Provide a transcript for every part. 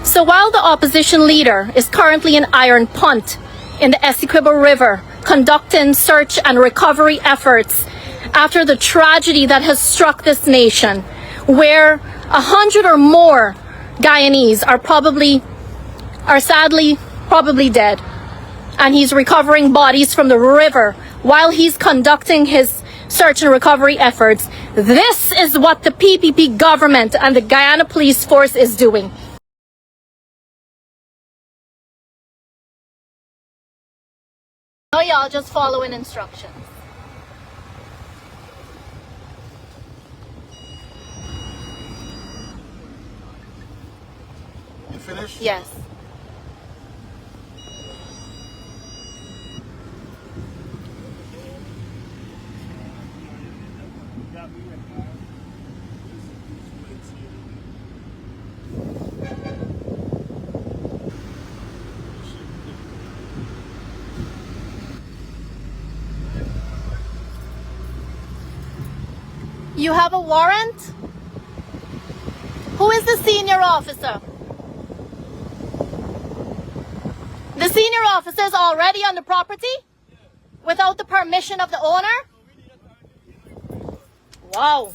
So while the opposition leader is currently in Iron Punt in the Essequibo River, conducting search and recovery efforts after the tragedy that has struck this nation, where 100 or more Guyanese are sadly probably dead, and he's recovering bodies from the river while he's conducting his search and recovery efforts. This is what the PPP government and the Guyana Police Force is doing. No, y'all just following instructions. You finished? Yes. You have a warrant? Who is the senior officer? The senior officer is already on the property without the permission of the owner? Wow.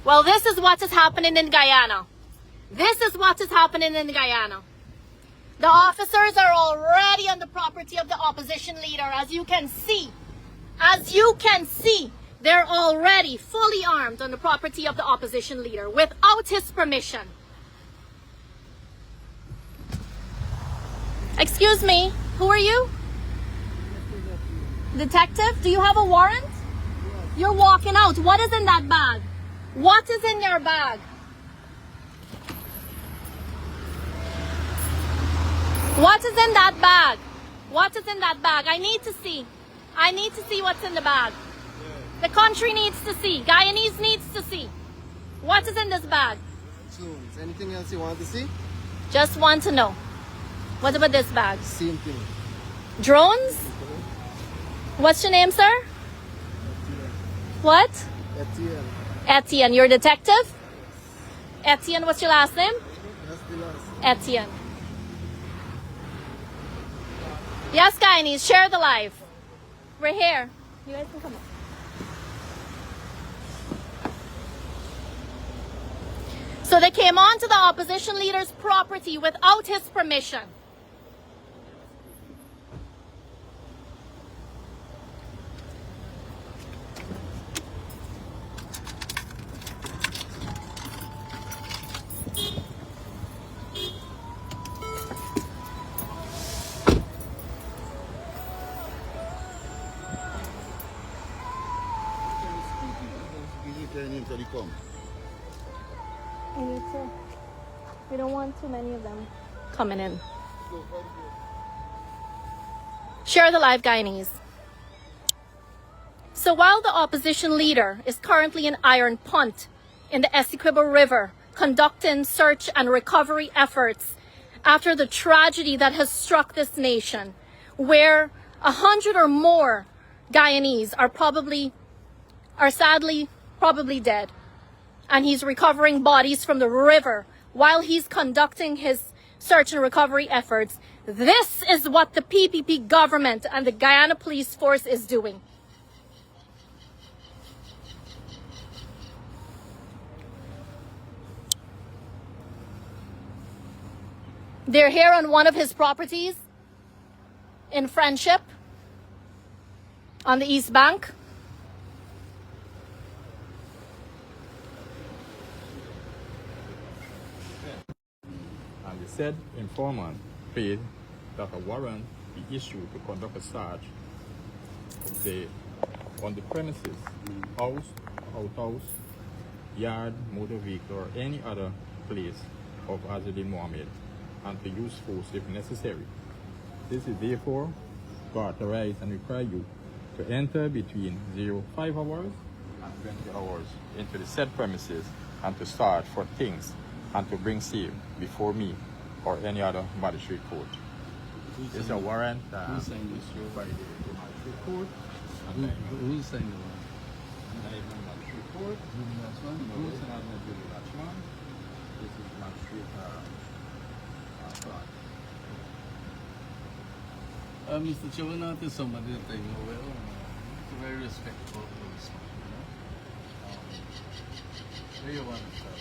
Well, this is what is happening in Guyana. This is what is happening in Guyana. The officers are already on the property of the opposition leader, as you can see. As you can see, they're already fully armed on the property of the opposition leader without his permission. Excuse me, who are you? Detective, do you have a warrant? You're walking out. What is in that bag? What is in your bag? What is in that bag? What is in that bag? I need to see. I need to see what's in the bag. The country needs to see. Guyanese needs to see. What is in this bag? Is anything else you want to see? Just want to know. What about this bag? Same thing. Drones? What's your name, sir? What? Etienne. Etienne. You're a detective? Etienne, what's your last name? That's the last. Etienne. Yes, Guyanese, share the live. We're here. You guys can come up. So they came onto the opposition leader's property without his permission. We don't want too many of them coming in. Share the live, Guyanese. So while the opposition leader is currently in Iron Punt in the Essequibo River, conducting search and recovery efforts after the tragedy that has struck this nation, where 100 or more Guyanese are sadly probably dead, and he's recovering bodies from the river while he's conducting his search and recovery efforts. This is what the PPP government and the Guyana Police Force is doing. They're here on one of his properties in Friendship on the East Bank. And the said informant paid that a warrant be issued to conduct a search on the premises, house, outhouse, yard, motor vehicle, or any other place of Azruddin Mohamed, and to use force if necessary. This is therefore to authorize and require you to enter between 05 hours and 20 hours into the said premises and to start for things and to bring safe before me or any other magistrate court. This is a warrant issued by the magistrate court. Who's saying the warrant? And I am a magistrate court. That's one. No, this is not a magistrate one. This is magistrate Mr. Chairman, is somebody that I know well. Very respectful person, you know. Where you want to start?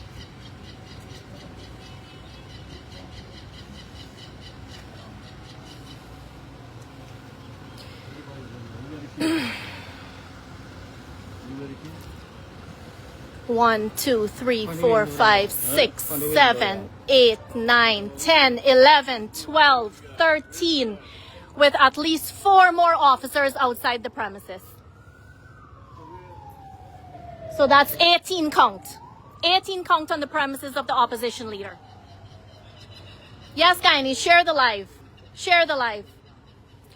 You ready, kid? 1, 2, 3, 4, 5, 6, 7, 8, 9, 10, 11, 12, 13, with at least 4 more officers outside the premises. So that's 18 count. 18 count on the premises of the opposition leader. Yes, Guyana, share the live. Share the live.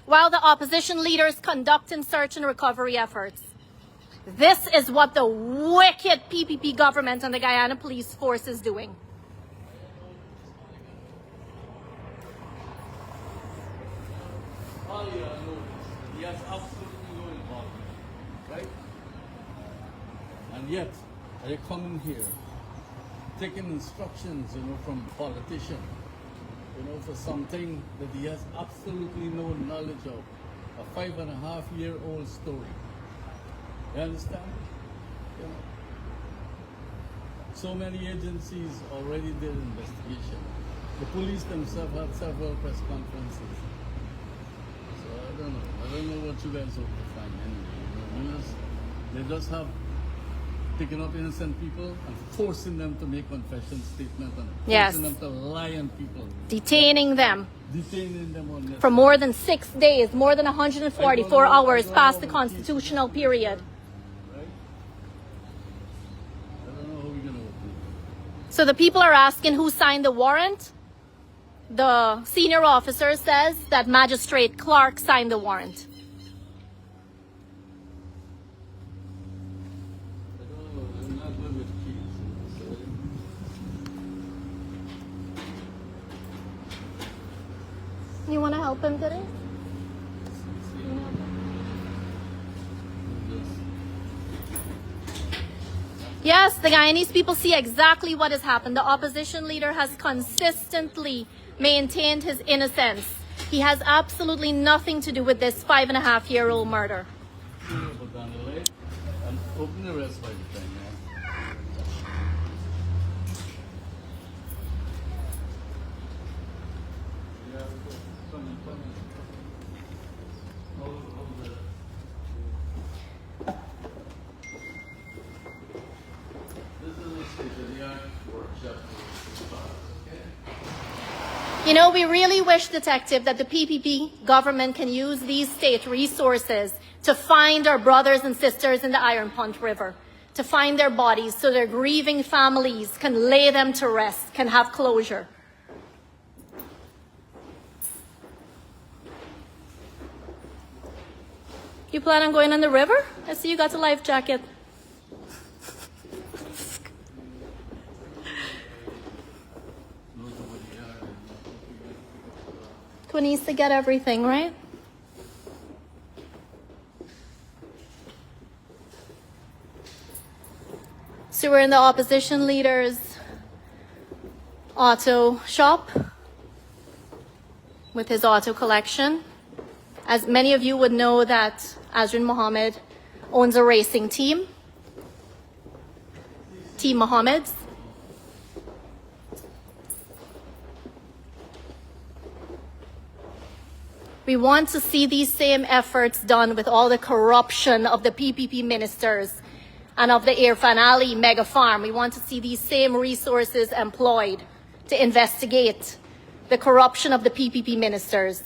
While the opposition leaders conducting search and recovery efforts. This is what the wicked PPP government and the Guyana police force is doing. All you know is he has absolutely no involvement, right? And yet, are you coming here, taking instructions, you know, from the politician, you know, for something that he has absolutely no knowledge of, a 5.5-year-old story. You understand? You know, so many agencies already did investigation. The police themselves had several press conferences. So I don't know what you guys hope to find anyway. You know, they just have taken up innocent people and forcing them to make confession statements and forcing them to lie on people. Detaining them. Detaining them on For more than 6 days, more than 144 hours past the constitutional period. So the people are asking who signed the warrant. The senior officer says that Magistrate Clark signed the warrant. You want to help him today? Yes, the Guyanese people see exactly what has happened. The opposition leader has consistently maintained his innocence. He has absolutely nothing to do with this 5.5-year-old murder. Open the rest by the time, You know, we really wish, Detective, that the PPP government can use these state resources to find our brothers and sisters in the Iron Pond River, to find their bodies so their grieving families can lay them to rest, can have closure. You plan on going on the river? I see you got a life jacket. Who needs to get everything, right? So we're in the opposition leader's auto shop with his auto collection. As many of you would know that Azruddin Mohamed owns a racing team, Team Mohammed's. We want to see these same efforts done with all the corruption of the PPP ministers and of the Irfan Ali mega farm. We want to see these same resources employed to investigate the corruption of the PPP ministers.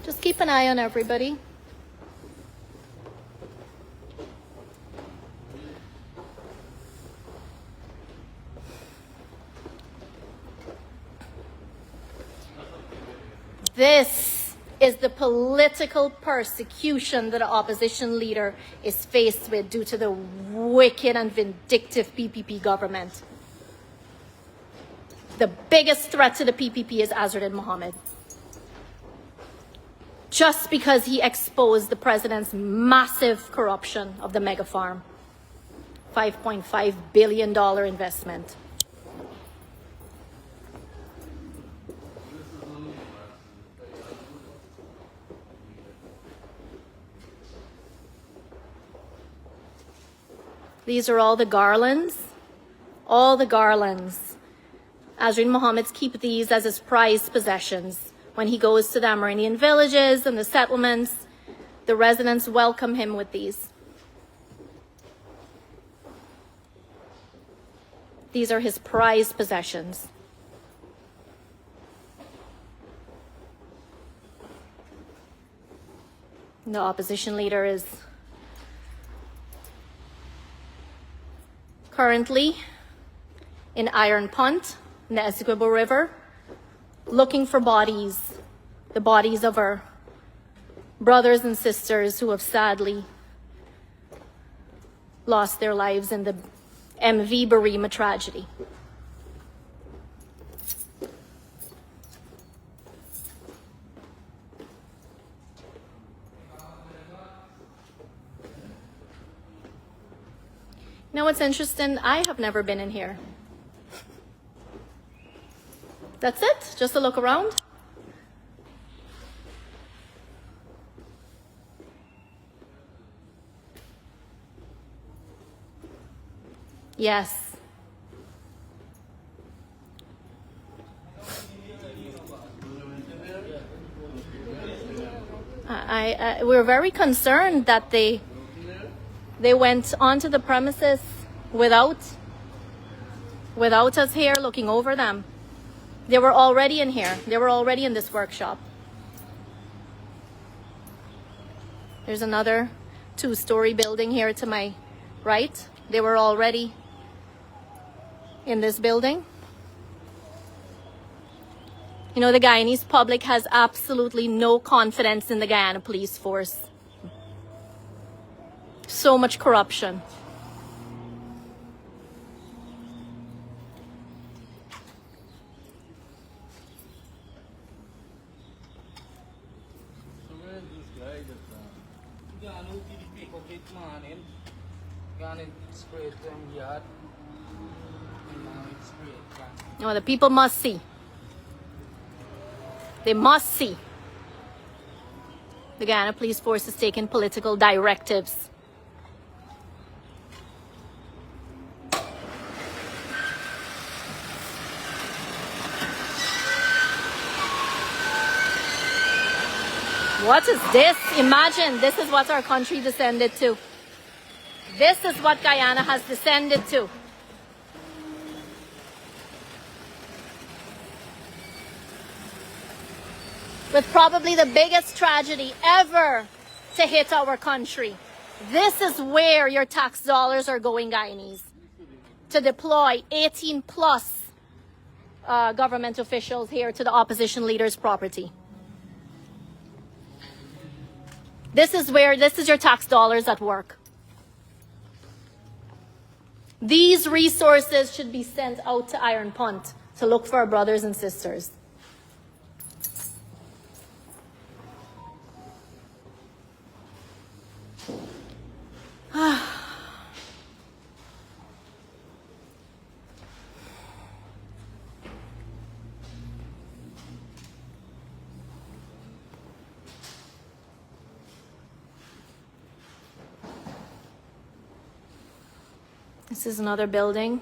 Just keep an eye on everybody. This is the political persecution that the opposition leader is faced with due to the wicked and vindictive PPP government. The biggest threat to the PPP is Azruddin Mohamed. just because he exposed the president's massive corruption of the mega farm. $5.5 billion investment. These are all the garlands. All the garlands. Azruddin Mohamed keeps these as his prized possessions. When he goes to the Amerindian villages and the settlements, the residents welcome him with these. These are his prized possessions. The opposition leader is currently in Iron Punt, in the Essequibo River, looking for bodies, the bodies of our brothers and sisters who have sadly lost their lives in the MV Barima tragedy. You know what's interesting? I have never been in here. That's it? Just a look around? Yes. We're very concerned that they went onto the premises without us here looking over them. They were already in here. They were already in this workshop. There's another 2-story building here to my right. They were already in this building. You know, the Guyanese public has absolutely no confidence in the Guyana police force. So much corruption. So where is this guy that Guyana TDP complete man in Guyana sprayed from yard. And now it's sprayed. No, the people must see. They must see. The Guyana police force is taking political directives. What is this? Imagine, this is what our country descended to. This is what Guyana has descended to. With probably the biggest tragedy ever to hit our country. This is where your tax dollars are going, Guyanese. To deploy 18 plus government officials here to the opposition leader's property. This is your tax dollars at work. These resources should be sent out to Iron Punt to look for our brothers and sisters. This is another building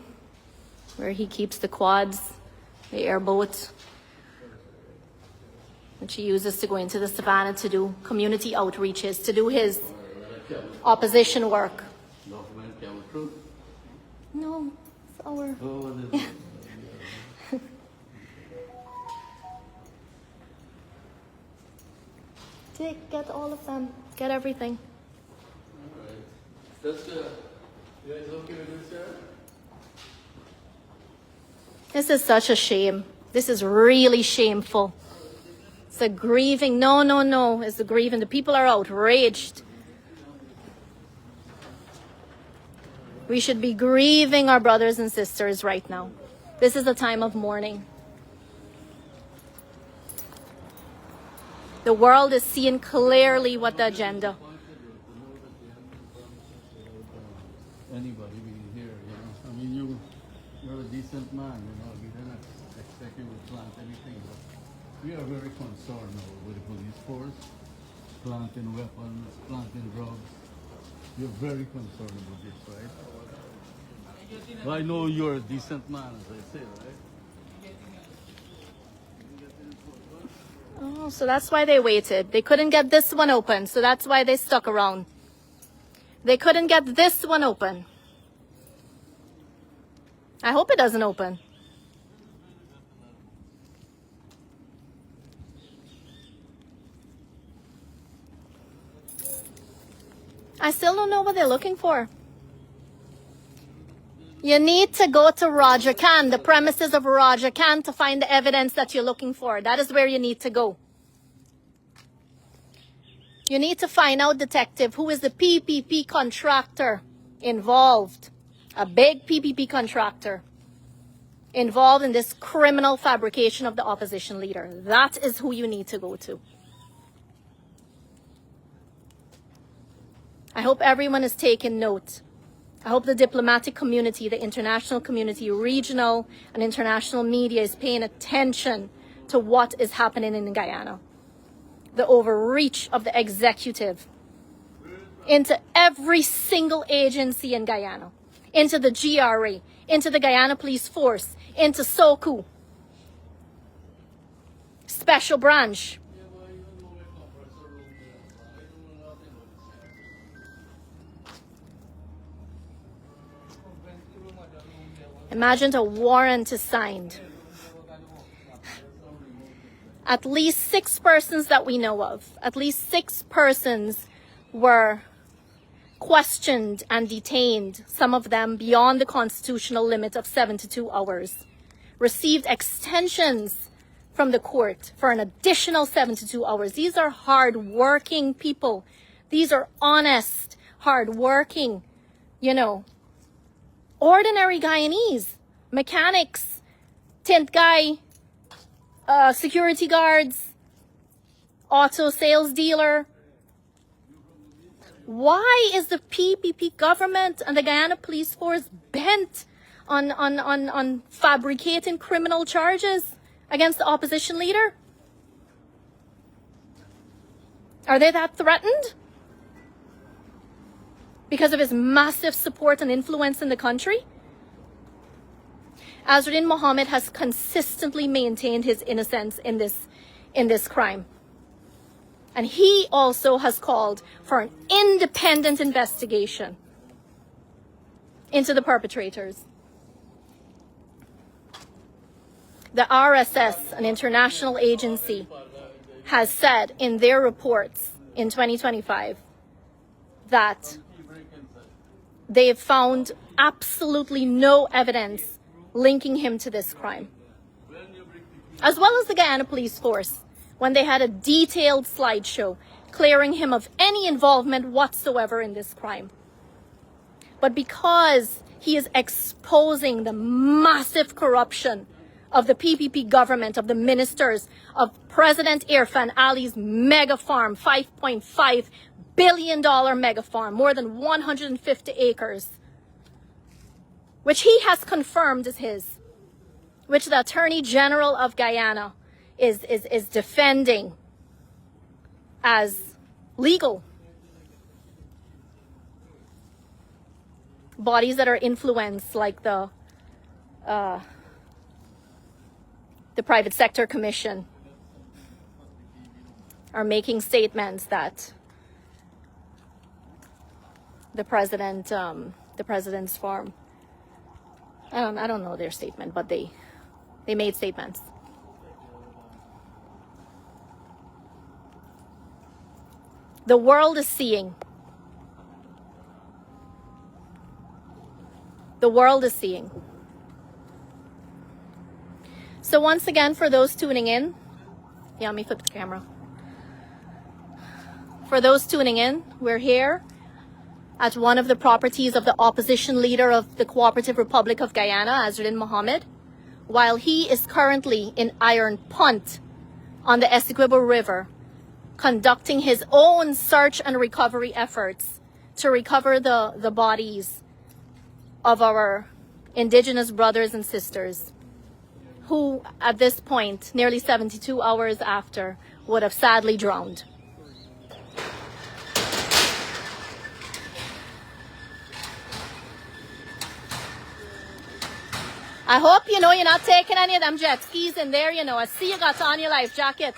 where he keeps the quads, the airboat, which he uses to go into the savannah to do community outreaches, to do his opposition work. document camel truth? No, it's our... Oh, what is it? Get all of them. Get everything. Alright. That's you guys okay with this, sir? This is such a shame. This is really shameful. It's a grieving. No. It's the grieving. The people are outraged. We should be grieving our brothers and sisters right now. This is a time of mourning. The world is seeing clearly what the agenda. Anybody being here, you know. I mean, you're a decent man, you know. We didn't expect you to plant anything, but we are very concerned now with the police force, planting weapons, planting drugs. You're very concerned about this, right? Well, I know you're a decent man, as I say, right? Oh, so that's why they waited. They couldn't get this one open, so that's why they stuck around. They couldn't get this one open. I hope it doesn't open. I still don't know what they're looking for. You need to go to Roger Khan, the premises of Roger Khan, to find the evidence that you're looking for. That is where you need to go. You need to find out, detective, who is the PPP contractor involved. A big PPP contractor involved in this criminal fabrication of the opposition leader. That is who you need to go to. I hope everyone is taking note. I hope the diplomatic community, the international community, regional and international media is paying attention to what is happening in Guyana. The overreach of the executive into every single agency in Guyana, into the GRA, into the Guyana Police Force, into SOCU, Special Branch. Imagine a warrant is signed. At least 6 persons that we know of, at least 6 persons were questioned and detained, some of them beyond the constitutional limit of 72 hours, received extensions from the court for an additional 72 hours. These are hard-working people. These are honest, hard-working, ordinary Guyanese, mechanics, tint guy, security guards, auto sales dealer. Why is the PPP government and the Guyana Police Force bent on fabricating criminal charges against the opposition leader? Are they that threatened? Because of his massive support and influence in the country? Azruddin Mohamed has consistently maintained his innocence in this crime. And he also has called for an independent investigation into the perpetrators. The RSS, an international agency, has said in their reports in 2025 that they've found absolutely no evidence linking him to this crime. As well as the Guyana Police Force, when they had a detailed slideshow clearing him of any involvement whatsoever in this crime. But because he is exposing the massive corruption of the PPP government, of the ministers, of President Irfan Ali's mega farm, $5.5 billion mega farm, more than 150 acres, which he has confirmed is his, which the Attorney General of Guyana is defending as legal. Bodies that are influenced, like the Private Sector Commission, are making statements that the president's farm. I don't know their statement, but they made statements. The world is seeing. The world is seeing. So once again, for those tuning in, let me flip the camera. For those tuning in, we're here at one of the properties of the opposition leader of the Cooperative Republic of Guyana, Azruddin Mohamed, while he is currently in Iron Punt on the Essequibo River, conducting his own search and recovery efforts to recover the bodies of our Indigenous brothers and sisters who, at this point, nearly 72 hours after, would have sadly drowned. I hope you're not taking any of them jet skis in there, I see you got on your life jacket.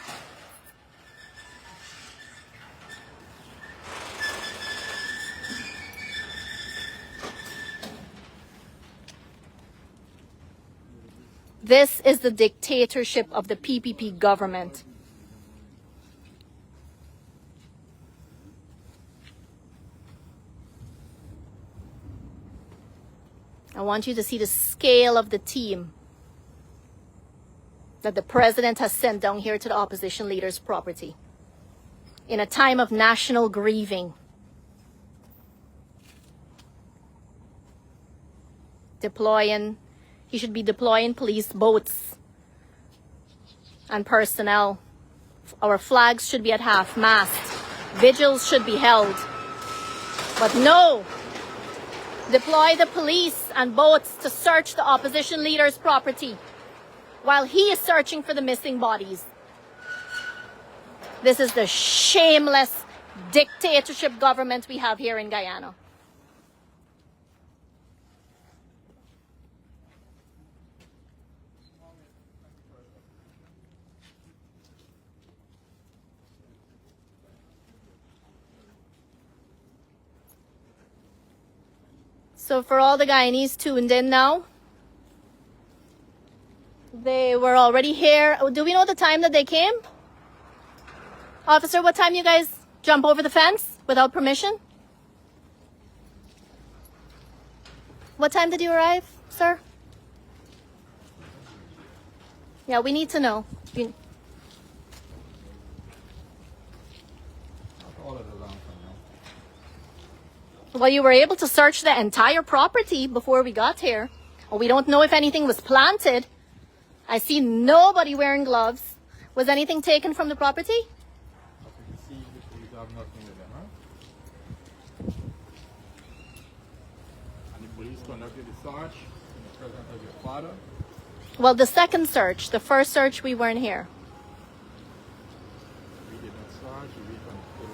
This is the dictatorship of the PPP government. I want you to see the scale of the team that the president has sent down here to the opposition leader's property in a time of national grieving. He should be deploying police boats and personnel. Our flags should be at half-mast. Vigils should be held. But no! Deploy the police and boats to search the opposition leader's property while he is searching for the missing bodies. This is the shameless dictatorship government we have here in Guyana. So for all the Guyanese tuned in now, they were already here. Do we know the time that they came? Officer, what time you guys jump over the fence without permission? What time did you arrive, sir? Yeah, we need to know. Well, you were able to search the entire property before we got here. We don't know if anything was planted. I see nobody wearing gloves. Was anything taken from the property? As you can see, the police have nothing with them, huh? And the police conducted the search in the presence of your father. Well, the second search. The first search, we weren't here. We did not search, we waited until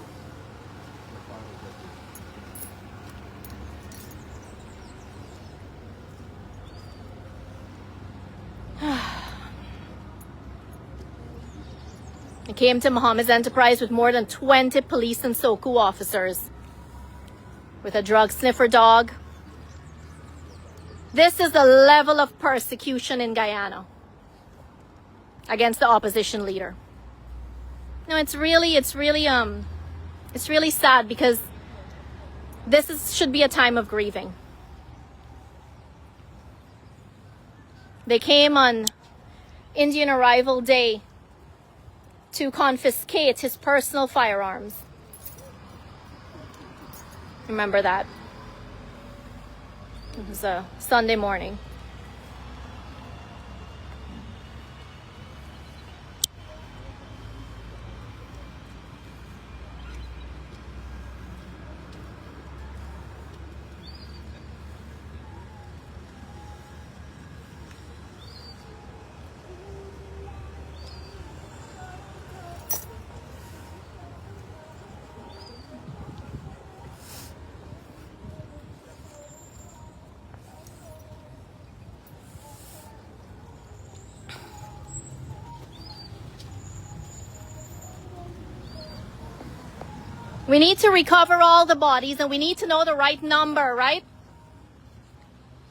your father got there. I came to Mohammed's enterprise with more than 20 police and SOCU officers, with a drug sniffer dog. This is the level of persecution in Guyana against the opposition leader. No, it's really sad because should be a time of grieving. They came on Indian Arrival Day to confiscate his personal firearms. Remember that. It was a Sunday morning. We need to recover all the bodies, and we need to know the right number, right?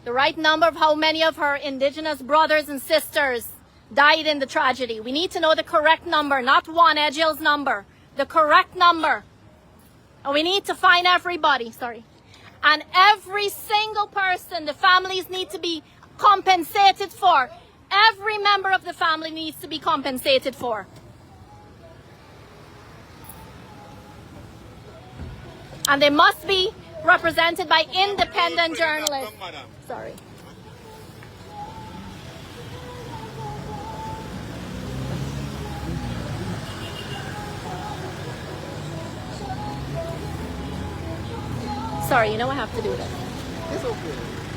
The right number of how many of her Indigenous brothers and sisters died in the tragedy. We need to know the correct number, not one Edgill's number, the correct number. And we need to find everybody, and every single person the families need to be compensated for. Every member of the family needs to be compensated for. And they must be represented by independent journalists. Sorry. Sorry, you know I have to do this. It's okay.